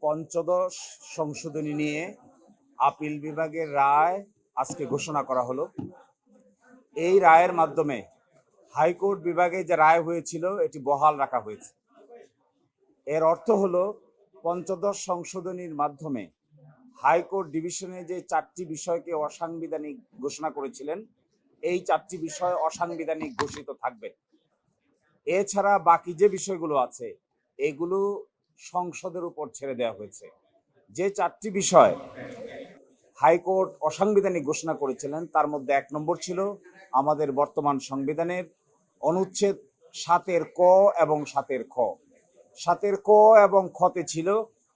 পঞ্চদশ সংশোধনী নিয়ে আপিল বিভাগের রায় আজকে ঘোষণা করা হলো। এই রায়ের মাধ্যমে হাইকোর্ট বিভাগে যে রায় হয়েছিল এটি বহাল রাখা হয়েছে। এর অর্থ হলো পঞ্চদশ সংশোধনীর মাধ্যমে হাইকোর্ট ডিভিশনে যে 4টি বিষয়কে অসাংবিধানিক ঘোষণা করেছিলেন, এই 4টি বিষয় অসাংবিধানিক ঘোষিত থাকবে। এছাড়া বাকি যে বিষয়গুলো আছে এগুলো সংসদের উপর ছেড়ে দেওয়া হয়েছে। যে 4টি বিষয় হাইকোর্ট অসাংবিধানিক ঘোষণা করেছিলেন তার মধ্যে 1 নম্বর ছিল আমাদের বর্তমান সংবিধানের অনুচ্ছেদ 7-এর ক এবং 7-এর খ। 7-এর ক এবং খতে ছিল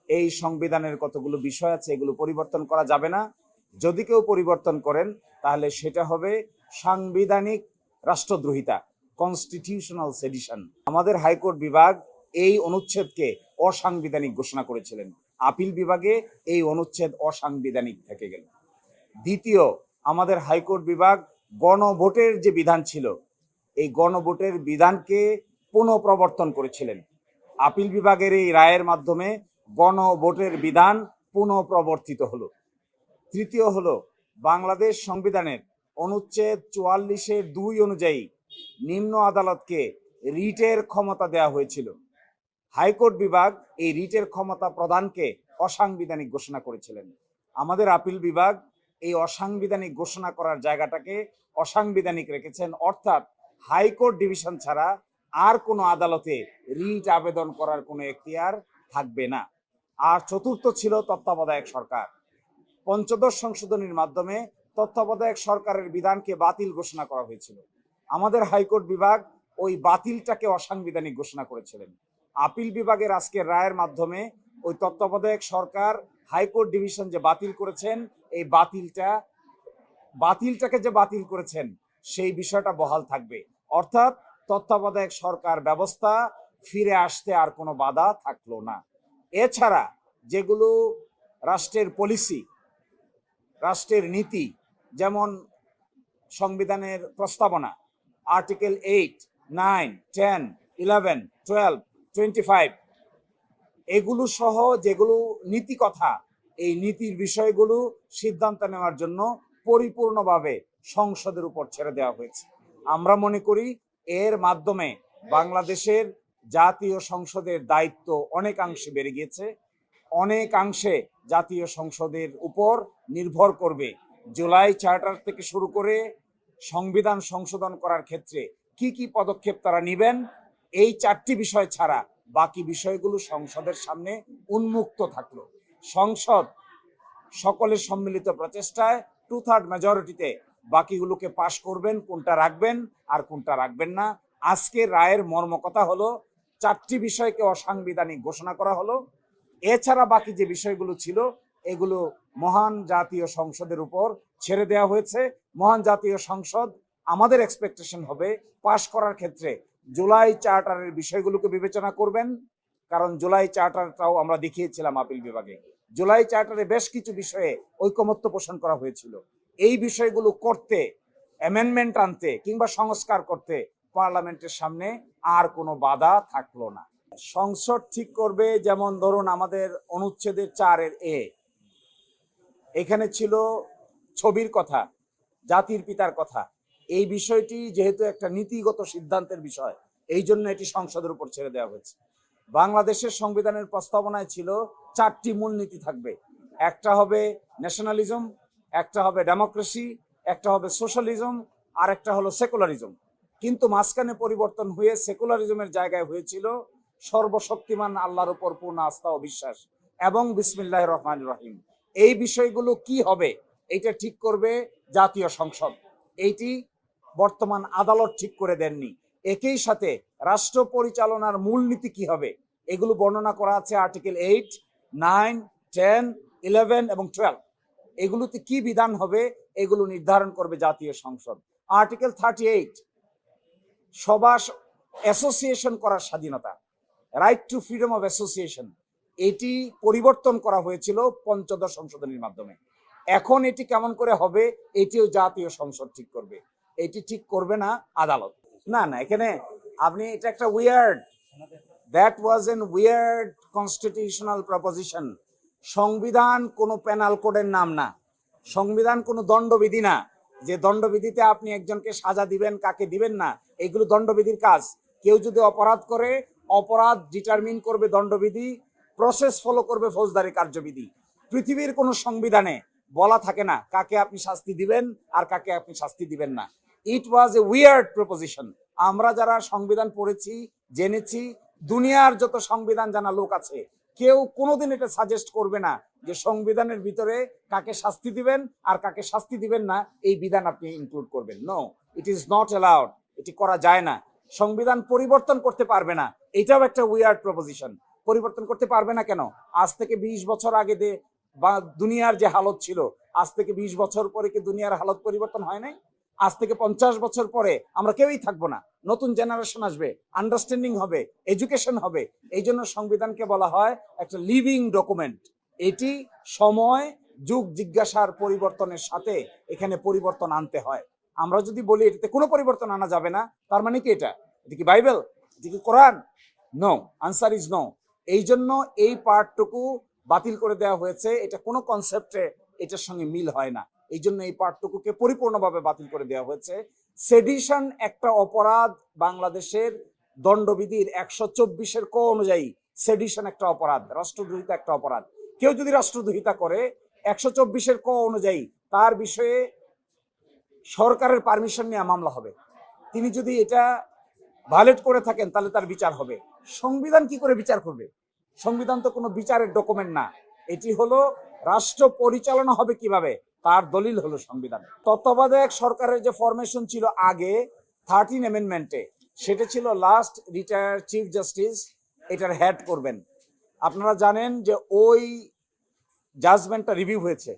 এই সংবিধানের কতগুলো বিষয় আছে এগুলো পরিবর্তন করা যাবে না। যদি কেউ পরিবর্তন করেন তাহলে সেটা হবে সাংবিধানিক রাষ্ট্রদ্রোহিতা, কনস্টিটিউশনাল সেডিশন। আমাদের হাইকোর্ট বিভাগ এই অনুচ্ছেদকে অসাংবিধানিক ঘোষণা করেছিলেন। আপিল বিভাগে এই অনুচ্ছেদ অসাংবিধানিক থেকে গেল। দ্বিতীয়, আমাদের হাইকোর্ট বিভাগ গণভোটের যে বিধান ছিল এই গণভোটের বিধানকে পুনঃপ্রবর্তন করেছিলেন। আপিল বিভাগের এই রায়ের মাধ্যমে গণভোটের বিধান পুনঃপ্রবর্তিত হলো। তৃতীয় হলো বাংলাদেশ সংবিধানের অনুচ্ছেদ 44-এর 2 অনুযায়ী নিম্ন আদালতকে রিটের ক্ষমতা দেওয়া হয়েছিল। হাইকোর্ট বিভাগ এই রিটের ক্ষমতা প্রদানকে অসাংবিধানিক ঘোষণা করেছিলেন। আমাদের আপিল বিভাগ এই অসাংবিধানিক ঘোষণা করার জায়গাটাকে অসাংবিধানিক রেখেছেন, অর্থাৎ হাইকোর্ট ডিভিশন ছাড়া আর কোনো আদালতে রিট আবেদন করার কোনো এখতিয়ার থাকবে না। আর চতুর্থ ছিল তত্ত্বাবধায়ক সরকার। পঞ্চদশ সংশোধনীর মাধ্যমে তত্ত্বাবধায়ক সরকারের বিধানকে বাতিল ঘোষণা করা হয়েছিল। আমাদের হাইকোর্ট বিভাগ ওই বাতিলটাকে অসাংবিধানিক ঘোষণা করেছিলেন। আপিল বিভাগের আজকের রায়ের মাধ্যমে ওই তত্ত্বাবধায়ক সরকার হাইকোর্ট ডিভিশন যে বাতিল করেছেন এই বাতিলটাকে যে বাতিল করেছেন সেই বিষয়টা বহাল থাকবে, অর্থাৎ তত্ত্বাবধায়ক সরকার ব্যবস্থা ফিরে আসতে আর কোনো বাধা থাকলো না। এছাড়া যেগুলো রাষ্ট্রের পলিসি, রাষ্ট্রের নীতি, যেমন সংবিধানের প্রস্তাবনা আর্টিকেল 8, 9, 10, 11, 12, 25 এগুলো সহ যেগুলো নীতি কথা, এই নীতির বিষয়গুলো সিদ্ধান্ত নেওয়ার জন্য পরিপূর্ণভাবে সংসদের উপর ছেড়ে দেওয়া হয়েছে। আমরা মনে করি এর মাধ্যমে বাংলাদেশের জাতীয় সংসদের দায়িত্ব অনেকাংশে বেড়ে গিয়েছে। অনেকাংশে জাতীয় সংসদের উপর নির্ভর করবে জুলাই চার্টার থেকে শুরু করে সংবিধান সংশোধন করার ক্ষেত্রে কি কি পদক্ষেপ তারা নেবেন। এই 4টি বিষয় ছাড়া বাকি বিষয়গুলো সংসদের সামনে উন্মুক্ত থাকলো। সংসদ সকলের সম্মিলিত প্রচেষ্টায় 2/3 মেজরিটিতে বাকিগুলোকে পাশ করবেন, কোনটা রাখবেন আর কোনটা রাখবেন না। আজকের রায়ের মর্মকথা হলো 4টি বিষয়কে অসাংবিধানিক ঘোষণা করা হলো। এছাড়া বাকি যে বিষয়গুলো ছিল এগুলো মহান জাতীয় সংসদের উপর ছেড়ে দেওয়া হয়েছে। মহান জাতীয় সংসদ আমাদের এক্সপেকটেশন হবে পাশ করার ক্ষেত্রে জুলাই চার্টারের বিষয়গুলোকে বিবেচনা করবেন, কারণ জুলাই চার্টারটাও আমরা দেখিয়েছিলাম আপিল বিভাগে। জুলাই চার্টারে বেশ কিছু বিষয়ে ঐকমত্য পোষণ করা হয়েছিল। এই বিষয়গুলো করতে, অ্যামেন্ডমেন্ট আনতে কিংবা সংস্কার করতে পার্লামেন্টের সামনে আর কোনো বাধা থাকলো না। সংসদ ঠিক করবে, যেমন ধরুন আমাদের অনুচ্ছেদের 4-এর এ, এখানে ছিল ছবির কথা, জাতির পিতার কথা। এই বিষয়টি যেহেতু একটা নীতিগত সিদ্ধান্তের বিষয়, এই জন্য এটি সংসদের উপর ছেড়ে দেওয়া হয়েছে। বাংলাদেশের সংবিধানের প্রস্তাবনায় ছিল 4টি মূলনীতি থাকবে। একটা হবে ন্যাশনালিজম, একটা হবে ডেমোক্রেসি, একটা হবে সোশ্যালিজম, আর একটা হলো সেকুলারিজম। কিন্তু মাঝখানে পরিবর্তন হয়ে সেকুলারিজমের জায়গায় হয়েছিল সর্বশক্তিমান আল্লাহর উপর পূর্ণ আস্থা ও বিশ্বাস এবং বিসমিল্লাহির রহমানির রহিম। এই বিষয়গুলো কি হবে এটা ঠিক করবে জাতীয় সংসদ। এইটি বর্তমান আদালত ঠিক করে দেননি। একই সাথে রাষ্ট্র পরিচালনার মূলনীতি কি হবে এগুলো বর্ণনা করা আছে আর্টিকেল 8, 9, 10, 11 এবং 12। এগুলোতে কি বিধান হবে এগুলো নির্ধারণ করবে জাতীয় সংসদ। আর্টিকেল 38 সভা অ্যাসোসিয়েশন করার স্বাধীনতা, right two freedom of association, এটি পরিবর্তন করা হয়েছিল পঞ্চদশ সংশোধনীর মাধ্যমে। এখন এটি কেমন করে হবে এটিও জাতীয় সংসদ ঠিক করবে, এটি ঠিক করবে না আদালত। না, এখানে আপনি এটা একটা weird that was an weird constitutional proposition. সংবিধান কোনো পেনাল কোডের নাম না, সংবিধান কোনো দণ্ডবিধি না যে দণ্ডবিধিতে আপনি একজনকে সাজা দিবেন, কাকে দিবেন না, এগুলো দণ্ডবিধির কাজ। কেউ যদি অপরাধ করে, অপরাধ ডিটারমিন করবে দণ্ডবিধি, প্রসেস ফলো করবে ফৌজদারি কার্যবিধি। পৃথিবীর কোনো সংবিধানে বলা থাকে না কাকে আপনি শাস্তি দিবেন আর কাকে আপনি শাস্তি দিবেন না। ইট ওয়াজ এ উইয়ার্ড প্রপোজিশন। আমরা যারা সংবিধান পড়েছি, জেনেছি, দুনিয়ার যত সংবিধান জানা লোক আছে, কেউ কোনোদিন এটা সাজেস্ট করবে না যে সংবিধানের ভিতরে কাকে শাস্তি দিবেন আর কাকে শাস্তি দিবেন না এই বিধান আপনি ইনক্লুড করবেন। No, it is not allowed, এটি করা যায় না। সংবিধান পরিবর্তন করতে পারবে না, এটাও একটা উইয়ার্ড প্রপোজিশন। পরিবর্তন করতে পারবে না কেন? আজ থেকে 20 বছর আগে বা দুনিয়ার যে হালত ছিল, আজ থেকে 20 বছর পরে কি দুনিয়ার হালত পরিবর্তন হয় নাই? আজ থেকে 50 বছর পরে আমরা কেউই থাকবো না, নতুন জেনারেশন আসবে, আন্ডারস্ট্যান্ডিং হবে, এডুকেশন হবে। এই জন্য সংবিধানকে বলা হয় একটা লিভিং ডকুমেন্ট। এটি সময়, যুগ জিজ্ঞাসার পরিবর্তনের সাথে এখানে পরিবর্তন আনতে হয়। আমরা যদি বলি এটাতে কোনো পরিবর্তন আনা যাবে না, তার মানে কি এটা কি বাইবেল? এটা কি কোরআন? No, answer is no. এই জন্য এই পার্টটুকু বাতিল করে দেওয়া হয়েছে। এটা কোনো কনসেপ্টে এটার সঙ্গে মিল হয় না, এই জন্য এই পার্টটুকুকে পরিপূর্ণভাবে বাতিল করে দেওয়া হয়েছে। সেডিশন একটা অপরাধ, বাংলাদেশের দণ্ডবিধির 124-এর ক অনুযায়ী সেডিশন একটা অপরাধ, রাষ্ট্রদ্রোহিতা একটা অপরাধ। কেউ যদি রাষ্ট্রদ্রোহিতা করে 124-এর ক অনুযায়ী তার বিষয়ে সরকারের পারমিশন নিয়ে মামলা হবে। তিনি যদি এটা ভায়োলেট করে থাকেন তাহলে তার বিচার হবে। সংবিধান কি করে বিচার করবে? সংবিধান তো কোনো বিচারের ডকুমেন্ট না, এটি হলো রাষ্ট্র পরিচালনা হবে কিভাবে তার দলিল হলো সংবিধান। তত্ত্বাবধায়ক সরকারের যে ফরমেশন ছিল আগে 13 অ্যামেন্ডমেন্টে, সেটা ছিল লাস্ট রিটায়ার্ড চিফ জাস্টিস এটার হেড করবেন। আপনারা জানেন যে ওই জাজমেন্টটা রিভিউ হয়েছে,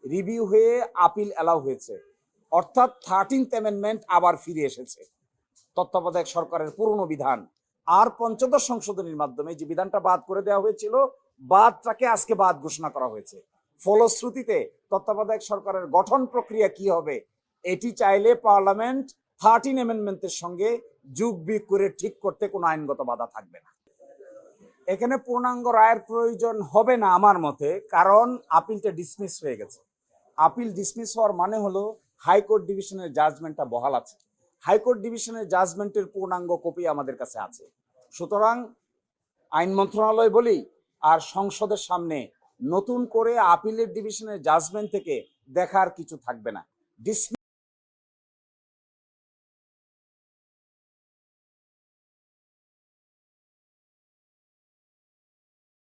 রিভিউ হয়ে আপিল অ্যালাউ হয়েছে, অর্থাৎ 13th অ্যামেন্ডমেন্ট আবার ফিরে এসেছে। তত্ত্বাবধায়ক সরকারের পুরনো বিধান আর পঞ্চদশ সংশোধনীর মাধ্যমে যে বিধানটা বাদ করে দেওয়া হয়েছিল, বাদটাকে আজকে বাদ ঘোষণা করা হয়েছে। ফলশ্রুতিতে তত্ত্বাবধায়ক সরকারের গঠন প্রক্রিয়া কি হবে এটি চাইলে পার্লামেন্ট 13 অ্যামেন্ডমেন্টের সঙ্গে যোগ বিয়োগ করে ঠিক করতে কোনো আইনগত বাধা থাকবে না। এখানে পূর্ণাঙ্গ রায়ের প্রয়োজন হবে না আমার মতে, কারণ আপিলটা ডিসমিস হয়ে গেছে। আপিল ডিসমিস হওয়ার মানে হলো হাইকোর্ট ডিভিশনের জাজমেন্টটা বহাল আছে। হাইকোর্ট ডিভিশনের জাজমেন্টের পূর্ণাঙ্গ কপি আমাদের কাছে আছে। সুতরাং আইন মন্ত্রণালয় বলি আর সংসদের সামনে নতুন করে আপিলের ডিভিশনের জাজমেন্ট থেকে দেখার কিছু থাকবে না।